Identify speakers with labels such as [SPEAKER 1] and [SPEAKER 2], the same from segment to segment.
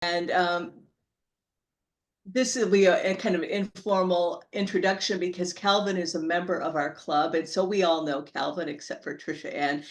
[SPEAKER 1] And this will be a kind of informal introduction because Calvin is a member of our club. And so we all know Calvin, except for Trisha Ann.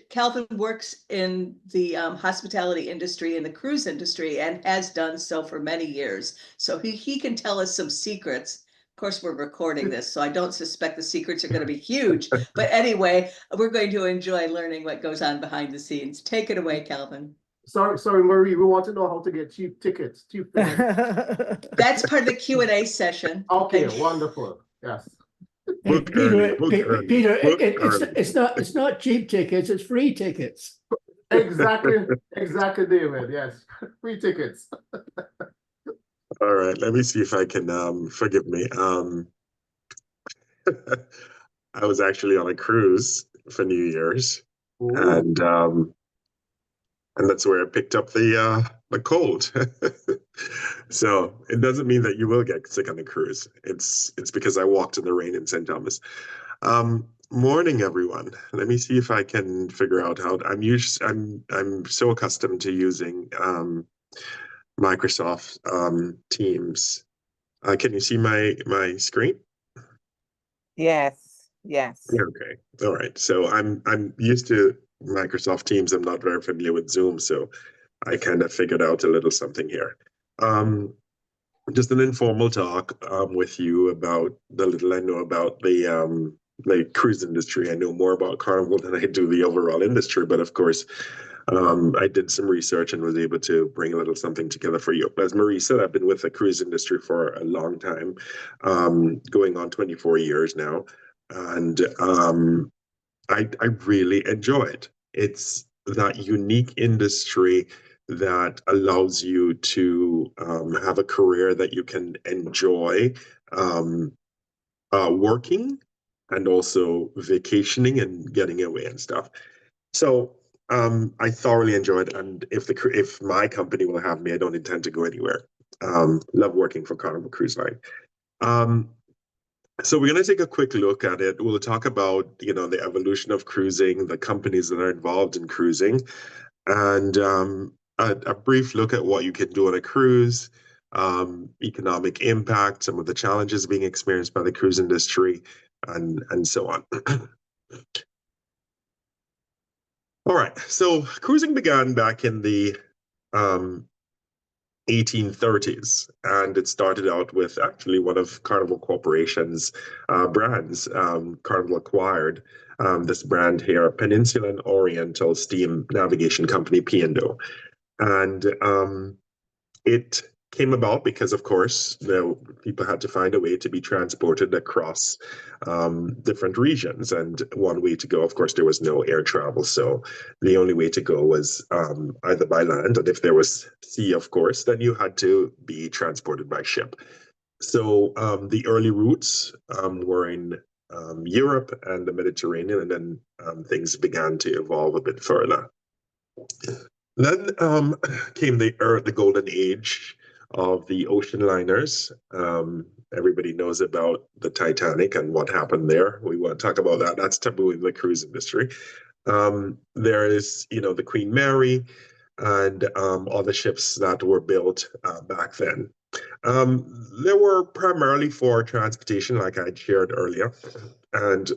[SPEAKER 1] Calvin works in the hospitality industry and the cruise industry and has done so for many years. So he can tell us some secrets. Of course, we're recording this, so I don't suspect the secrets are going to be huge. But anyway, we're going to enjoy learning what goes on behind the scenes. Take it away, Calvin.
[SPEAKER 2] Sorry, Marie. We want to know how to get cheap tickets.
[SPEAKER 1] That's part of the Q&A session.
[SPEAKER 2] Okay, wonderful. Yes.
[SPEAKER 3] Peter, it's not cheap tickets, it's free tickets.
[SPEAKER 2] Exactly, David. Yes, free tickets.
[SPEAKER 4] All right, let me see if I can forgive me. I was actually on a cruise for New Year's. Ooh. And that's where I picked up the cold. So it doesn't mean that you will get sick on a cruise. It's because I walked in the rain in St. Thomas. Morning, everyone. Let me see if I can figure out how. I'm so accustomed to using Microsoft Teams. Can you see my screen?
[SPEAKER 5] Yes.
[SPEAKER 4] Okay. All right. So I'm used to Microsoft Teams. I'm not very familiar with Zoom, so I kind of figured out a little something here. Just an informal talk with you about the little I know about the cruise industry. I know more about Carnival than I do the overall industry, but of course, I did some research and was able to bring a little something together for you. As Marie said, I've been with the cruise industry for a long time, going on 24 years now. And I really enjoy it. It's that unique industry that allows you to have a career that you can enjoy working and also vacationing and getting away and stuff. So I thoroughly enjoy it. And if my company will have me, I don't intend to go anywhere. Love working for Carnival Cruise Line. So we're going to take a quick look at it. We'll talk about, the evolution of cruising, the companies that are involved in cruising, and a brief look at what you can do on a cruise, economic impact, some of the challenges being experienced by the cruise industry, and so on. All right, so cruising began back in the 1830s, and it started out with actually one of Carnival Corporation's brands. Carnival acquired this brand here, Peninsula and Oriental Steam Navigation Company, P&O. And it came about because, of course, people had to find a way to be transported across different regions. And one way to go, of course, there was no air travel. So the only way to go was either by land. And if there was sea, of course, then you had to be transported by ship. So the early routes were in Europe and the Mediterranean, and then things began to evolve a bit further. Then came the golden age of the ocean liners. Everybody knows about the Titanic and what happened there. We want to talk about that. That's taboo in the cruise industry. There is, the Queen Mary and other ships that were built back then. They were primarily for transportation, like I shared earlier, and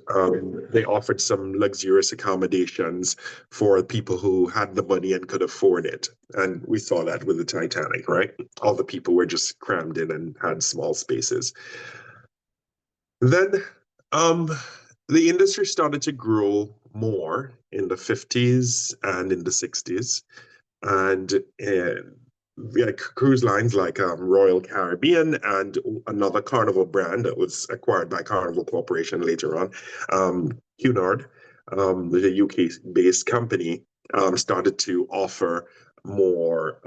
[SPEAKER 4] they offered some luxurious accommodations for people who had the money and could afford it. And we saw that with the Titanic, right? All the people were just crammed in and had small spaces. Then the industry started to grow more in the 50s and in the 60s. And cruise lines like Royal Caribbean and another Carnival brand that was acquired by Carnival Corporation later on, Cunard, the UK-based company, started to offer more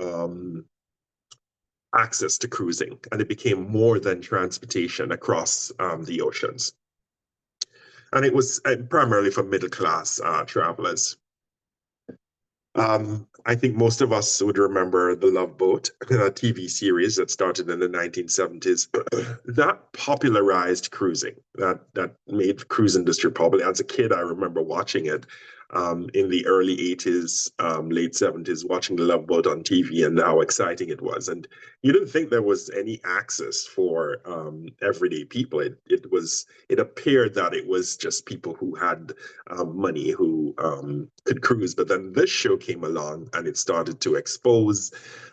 [SPEAKER 4] access to cruising, and it became more than transportation across the oceans. And it was primarily for middle-class travelers. I think most of us would remember The Love Boat, a TV series that started in the 1970s. That popularized cruising. That made cruise industry popular. As a kid, I remember watching it. in the early 80s, late 70s, watching the Love Boat on TV and how exciting it was. And you didn't think there was any access for everyday people. It appeared that it was just people who had money who could cruise. But then this show came along and it started to expose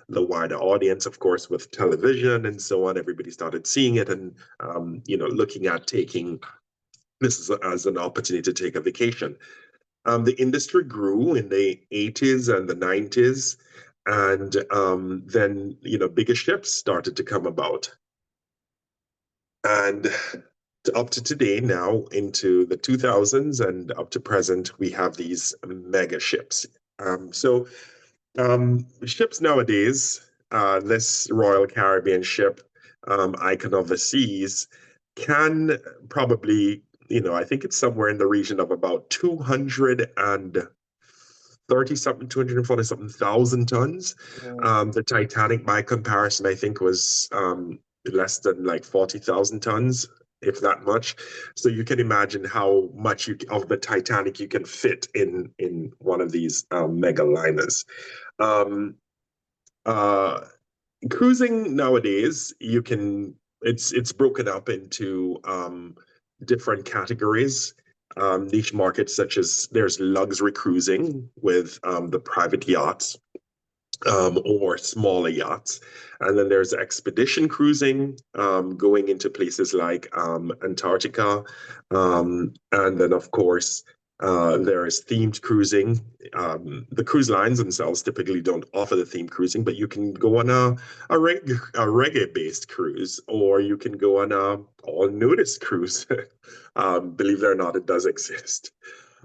[SPEAKER 4] the wider audience, of course, with television and so on. Everybody started seeing it and looking at taking this as an opportunity to take a vacation. The industry grew in the 80s and the 90s, and then bigger ships started to come about. And up to today, now into the 2000s and up to present, we have these mega ships. Ships nowadays, this Royal Caribbean ship, Icon of the Seas, can probably, I think it's somewhere in the region of about 240 something thousand tons. The Titanic, by comparison, I think was less than like 40,000 tons, if that much. So you can imagine how much of the Titanic you can fit in one of these mega liners. Cruising nowadays, it's broken up into different categories, niche markets, such as there's luxury cruising with the private yachts or smaller yachts. And then there's expedition cruising, going into places like Antarctica. And then, of course, there is themed cruising. The cruise lines themselves typically don't offer the themed cruising, but you can go on a reggae-based cruise, or you can go on a all-nudist cruise. Believe it or not, it does exist.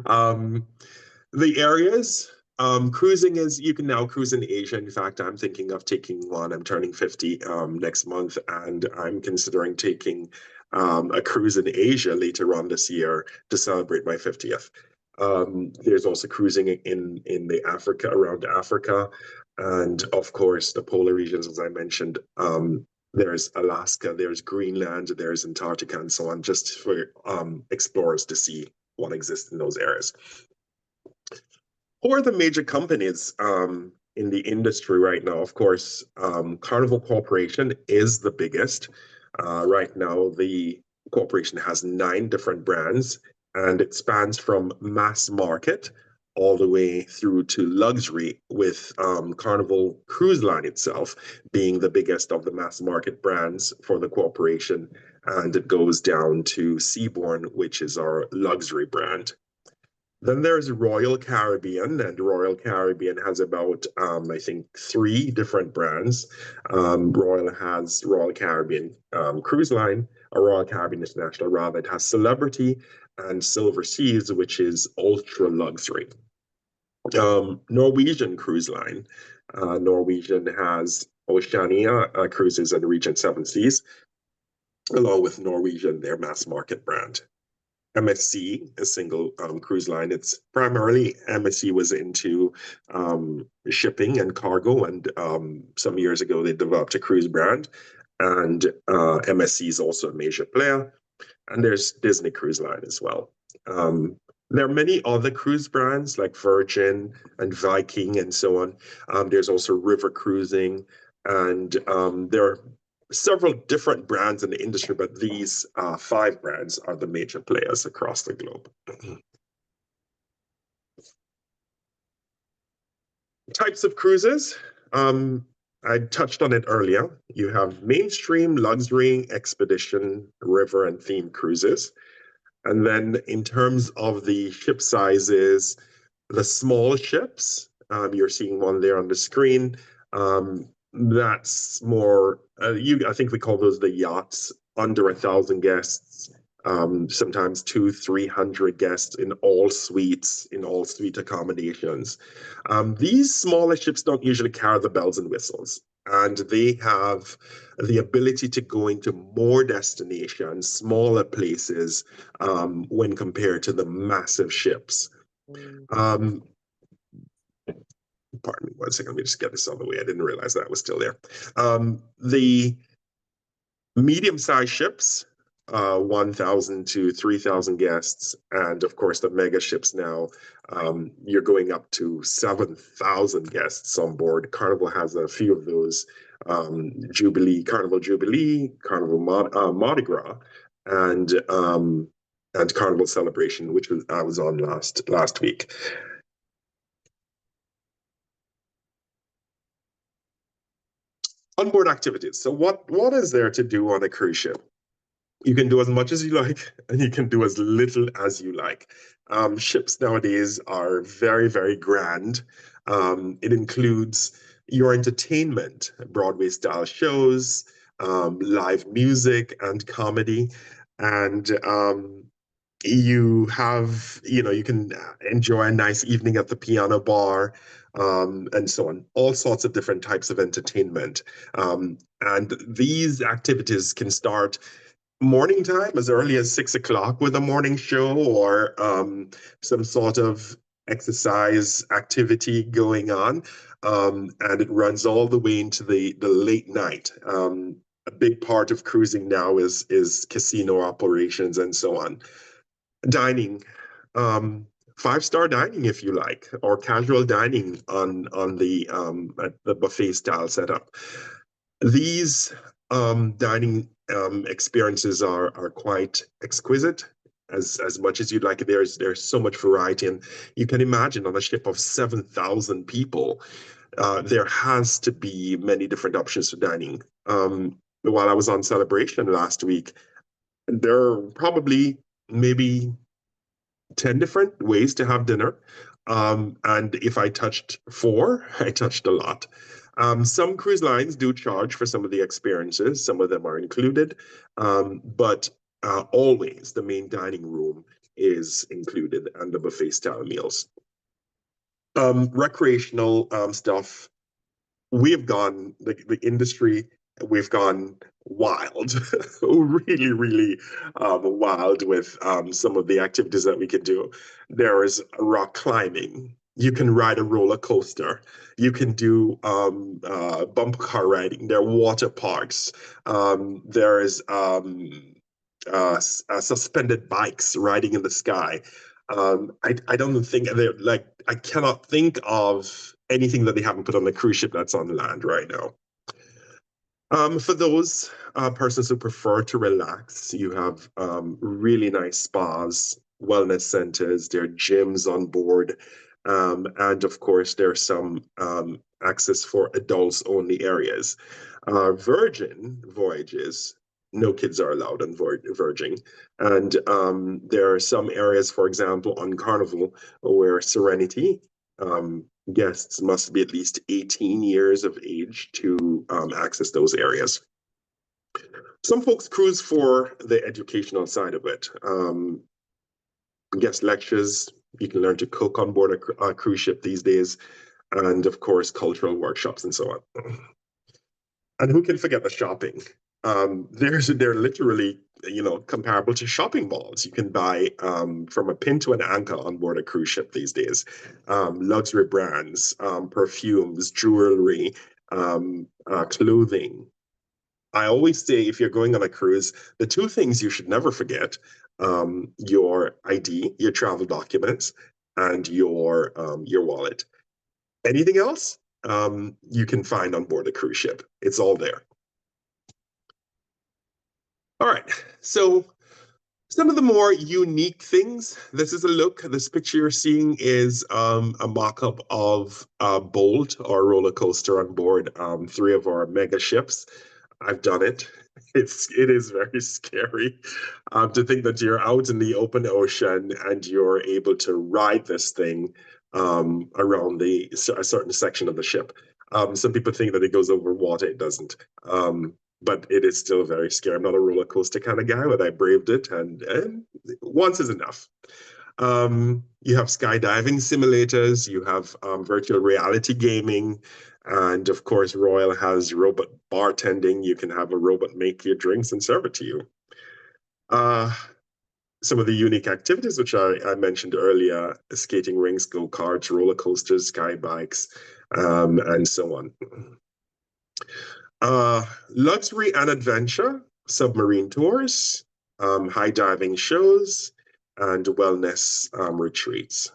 [SPEAKER 4] The areas, cruising is, you can now cruise in Asia. In fact, I'm thinking of taking one. I'm turning 50 next month, and I'm considering taking a cruise in Asia later on this year to celebrate my 50th. There's also cruising in the around Africa, and of course the polar regions, as I mentioned. There's Alaska, there's Greenland, there's Antarctica, and so on, just for explorers to see what exists in those areas. Who are the major companies in the industry right now? Of course, Carnival Corporation is the biggest. Right now, the corporation has 9 different brands, and it spans from mass market all the way through to luxury, with Carnival Cruise Line itself being the biggest of the mass market brands for the corporation. And it goes down to Seabourn, which is our luxury brand. Then there's Royal Caribbean, and Royal Caribbean has about, I think, 3 different brands. Royal has Royal Caribbean Cruise Line, or Royal Caribbean International, rather. It has Celebrity and Silver Seas, which is ultra luxury. Norwegian Cruise Line. Norwegian has Oceania Cruises and Regent Seven Seas, along with Norwegian, their mass market brand. MSC, a single cruise line. It's primarily, MSC was into shipping and cargo, and some years ago they developed a cruise brand, and MSC is also a major player. And there's Disney Cruise Line as well. There are many other cruise brands like Virgin and Viking and so on. There's also River Cruising, and there are several different brands in the industry, but these 5 brands are the major players across the globe. Types of cruises. I touched on it earlier. You have mainstream, luxury, expedition, river, and theme cruises. And then in terms of the ship sizes, the small ships, you're seeing one there on the screen. That's more, I think we call those the yachts, under 1,000 guests, sometimes 200-300 guests in all suites, in all suite accommodations. These smaller ships don't usually carry the bells and whistles, and they have the ability to go into more destinations, smaller places, when compared to the massive ships. Pardon me 1 second, let me just get this out of the way. I didn't realize that was still there. The medium-sized ships 1,000 to 3,000 guests, and of course the mega ships now, you're going up to 7,000 guests on board. Carnival has a few of those, Carnival Jubilee, Carnival Mardi Gras, and Carnival Celebration, which I was on last week. Onboard activities. So what is there to do on a cruise ship? You can do as much as you like, and you can do as little as you like. Ships nowadays are very, very grand. It includes your entertainment, Broadway-style shows, live music and comedy, and you can enjoy a nice evening at the piano bar, and so on. All sorts of different types of entertainment. And these activities can start morning time, as early as 6 o'clock with a morning show, or some sort of exercise activity going on, and it runs all the way into the late night. A big part of cruising now is casino operations and so on. Dining, 5-star dining if you like, or casual dining on the at the buffet style setup. These dining experiences are quite exquisite, as much as you'd like it. There's so much variety, and you can imagine on a ship of 7,000 people, there has to be many different options for dining. While I was on Celebration last week, there are probably maybe 10 different ways to have dinner. And if I touched 4, I touched a lot. Some cruise lines do charge for some of the experiences. Some of them are included, but always the main dining room is included, and the buffet style meals. Recreational stuff. We've gone, the industry, we've gone wild, really, really wild with some of the activities that we can do. There is rock climbing. You can ride a roller coaster. You can do bumper car riding. There are water parks. There is suspended bikes riding in the sky. I don't think I cannot think of anything that they haven't put on the cruise ship that's on land right now. For those persons who prefer to relax, you have really nice spas, wellness centers, there are gyms on board, and of course there's some access for adults only areas. Virgin voyages, no kids are allowed on Virgin, and there are some areas, for example, on Carnival, where Serenity, guests must be at least 18 years of age to access those areas. Some folks cruise for the educational side of it. Guest lectures, you can learn to cook on board a cruise ship these days, and of course, cultural workshops and so on. And who can forget the shopping? They're literally, comparable to shopping malls. You can buy from a pin to an anchor on board a cruise ship these days. Luxury brands, perfumes, jewelry, clothing. I always say, if you're going on a cruise, the 2 things you should never forget, your ID, your travel documents, and your wallet. Anything else, you can find on board a cruise ship. It's all there. All right, so some of the more unique things. This is a look. This picture you're seeing is a mock-up of Bolt, our roller coaster on board 3 of our mega ships. I've done it. It is very scary to think that you're out in the open ocean and you're able to ride this thing around a certain section of the ship. Some people think that it goes over water. It doesn't. But it is still very scary. I'm not a roller coaster kind of guy, but I braved it, and once is enough. You have skydiving simulators, you have virtual reality gaming, and of course, Royal has robot bartending. You can have a robot make your drinks and serve it to you. Some of the unique activities, which I mentioned earlier, skating rinks, go-karts, roller coasters, sky bikes, and so on. Luxury and adventure, submarine tours, high diving shows, and wellness retreats.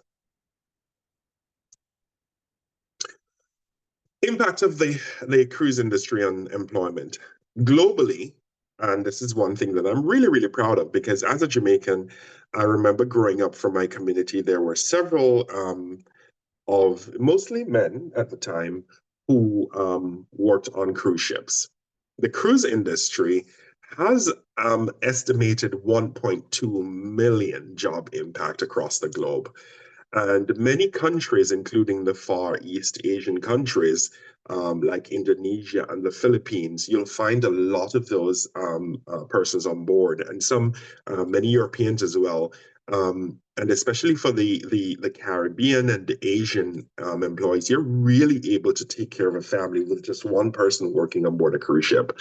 [SPEAKER 4] Impact of the cruise industry on employment globally. And this is one thing that I'm really, really proud of, because as a Jamaican, I remember growing up from my community, there were several of mostly men at the time who worked on cruise ships. The cruise industry has estimated 1.2 million job impact across the globe. And many countries, including the Far East Asian countries, like Indonesia and the Philippines, you'll find a lot of those persons on board, and many Europeans as well. And especially for the Caribbean and the Asian employees, you're really able to take care of a family with just one person working on board a cruise ship.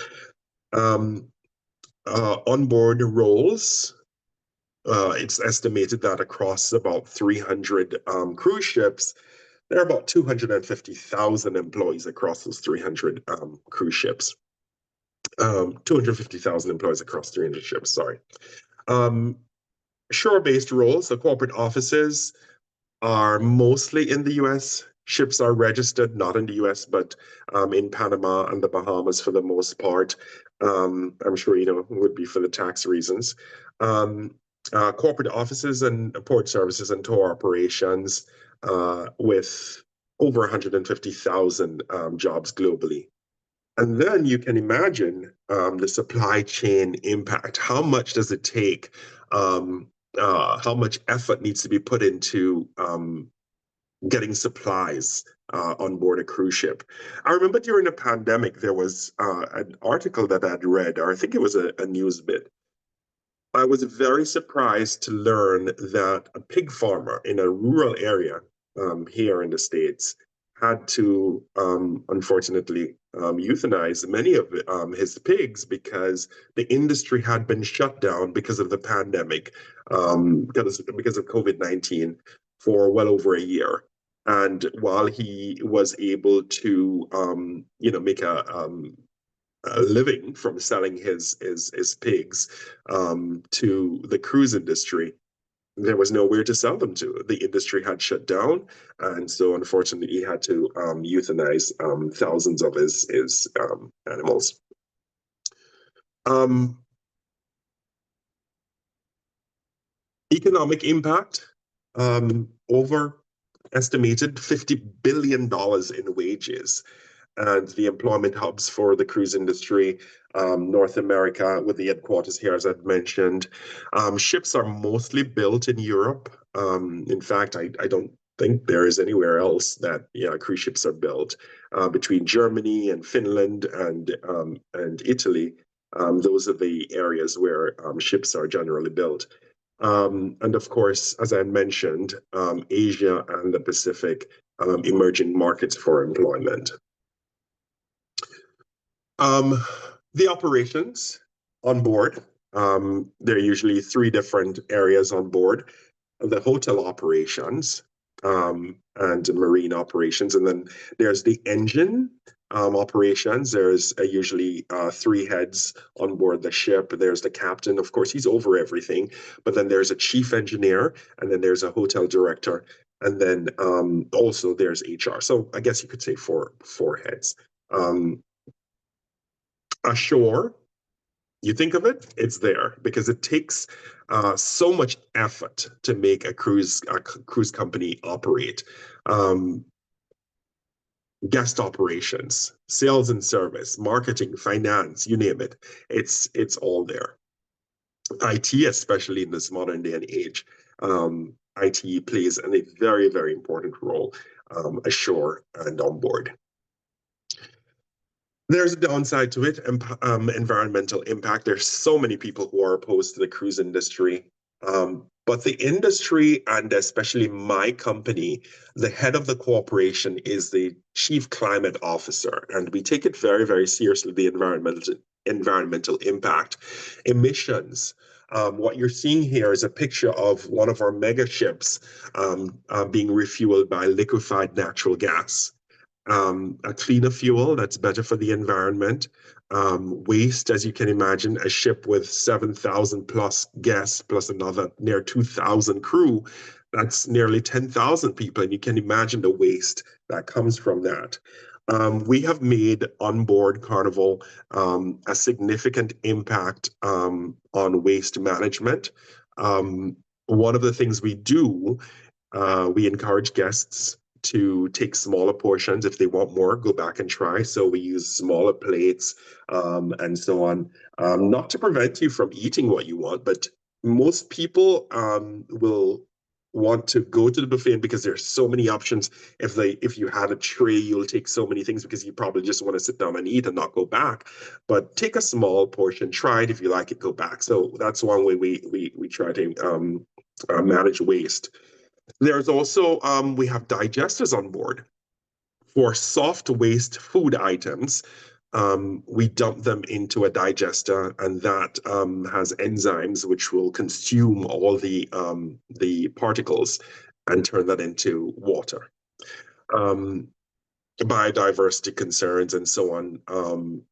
[SPEAKER 4] Onboard roles. It's estimated that across about 300 cruise ships, there are about 250,000 employees across those 300 cruise ships. 250,000 employees across 300 ships, sorry. Shore-based roles, the corporate offices are mostly in the US. Ships are registered not in the US, but in Panama and the Bahamas for the most part. I'm sure you know, would be for the tax reasons. Corporate offices and port services and tour operations with over 150,000 jobs globally. And then you can imagine the supply chain impact. How much does it take? How much effort needs to be put into getting supplies on board a cruise ship? I remember during the pandemic, there was an article that I'd read, or I think it was a news bit. I was very surprised to learn that a pig farmer in a rural area here in the States had to, unfortunately, euthanize many of his pigs because the industry had been shut down because of the pandemic, because of COVID-19 for well over a year. And while he was able to, make a living from selling his pigs to the cruise industry, there was nowhere to sell them to. The industry had shut down, and so unfortunately he had to euthanize thousands of his animals. Economic impact, over estimated $50 billion in wages. And the employment hubs for the cruise industry, North America, with the headquarters here, as I've mentioned. Ships are mostly built in Europe. In fact, I don't think there is anywhere else that cruise ships are built. Between Germany and Finland and Italy, those are the areas where ships are generally built. And of course, as I mentioned, Asia and the Pacific, emerging markets for employment. The operations on board, there are usually three different areas on board: the hotel operations and marine operations, and then there's the engine operations. There's usually three heads on board the ship. There's the captain, of course, he's over everything, but then there's a chief engineer, and then there's a hotel director, and then also there's HR. So I guess you could say four heads. Ashore, you think of it, it's there because it takes so much effort to make a cruise company operate. Guest operations, sales and service, marketing, finance, you name it, it's all there. IT, especially in this modern day and age, IT plays a very, very important role ashore and on board. There's a downside to it, environmental impact. There's so many people who are opposed to the cruise industry. But the industry, and especially my company, the head of the corporation is the chief climate officer. And we take it very, very seriously, the environmental impact. Emissions. What you're seeing here is a picture of one of our mega ships being refueled by liquefied natural gas. a cleaner fuel that's better for the environment. Waste, as you can imagine, a ship with 7,000 plus guests, plus another near 2,000 crew, that's nearly 10,000 people. And you can imagine the waste that comes from that. We have made on board Carnival a significant impact on waste management. One of the things we do, we encourage guests to take smaller portions. If they want more, go back and try. So we use smaller plates and so on, not to prevent you from eating what you want, but most people will want to go to the buffet because there's so many options. If you had a tray, you'll take so many things because you probably just want to sit down and eat and not go back. But take a small portion, try it. If you like it, go back. So that's one way we try to manage waste. There's also we have digesters on board for soft waste food items. We dump them into a digester, and that has enzymes which will consume all the particles and turn that into water. Biodiversity concerns and so on.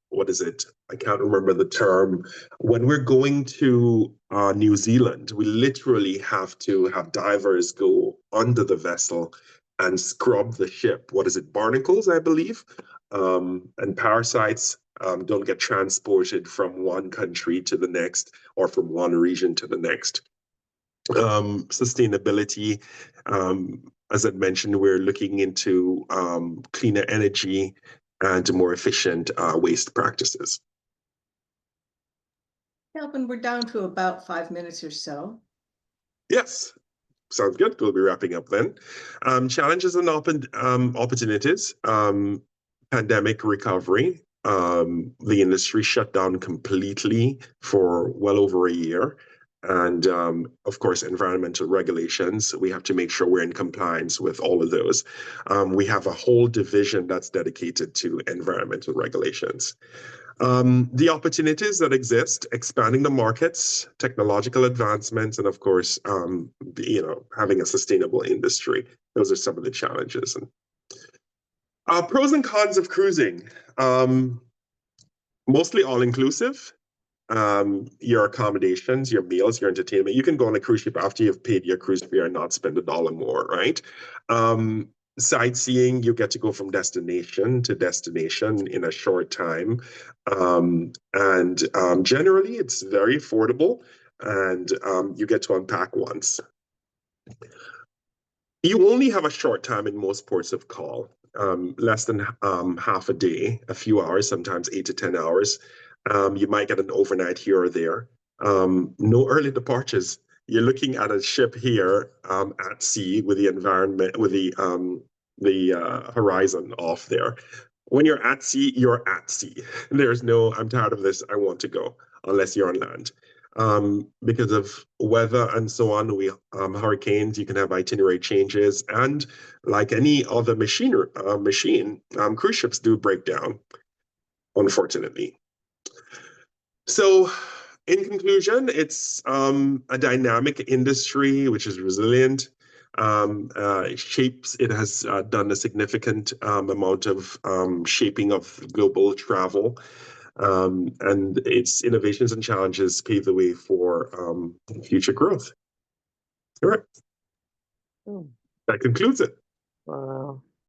[SPEAKER 4] What is it? I can't remember the term. When we're going to New Zealand, we literally have to have divers go under the vessel and scrub the ship. What is it? Barnacles, I believe. And parasites don't get transported from one country to the next or from one region to the next. Sustainability, as I mentioned, we're looking into cleaner energy and more efficient waste practices.
[SPEAKER 1] Calvin, we're down to about 5 minutes or so.
[SPEAKER 4] Yes, sounds good. We'll be wrapping up then. Challenges and opportunities. Pandemic recovery. The industry shut down completely for well over a year. And of course, environmental regulations. We have to make sure we're in compliance with all of those. We have a whole division that's dedicated to environmental regulations. The opportunities that exist, expanding the markets, technological advancements, and of course, having a sustainable industry. Those are some of the challenges. And pros and cons of cruising. Mostly all-inclusive. Your accommodations, your meals, your entertainment. You can go on a cruise ship after you've paid your cruise fare and not spend $1 more, right? Sightseeing, you get to go from destination to destination in a short time. And generally, it's very affordable, and you get to unpack once. You only have a short time in most ports of call, less than half a day, a few hours, sometimes 8 to 10 hours. You might get an overnight here or there. No early departures. You're looking at a ship here at sea with the environment, with the horizon off there. When you're at sea, you're at sea. There's no, I'm tired of this, I want to go, unless you're on land. Because of weather and so on, hurricanes, you can have itinerary changes, and like any other machine, cruise ships do break down, unfortunately. So, in conclusion, it's a dynamic industry which is resilient. It has done a significant amount of shaping of global travel. And its innovations and challenges pave the way for future growth. All right. That concludes it.
[SPEAKER 5] Wow.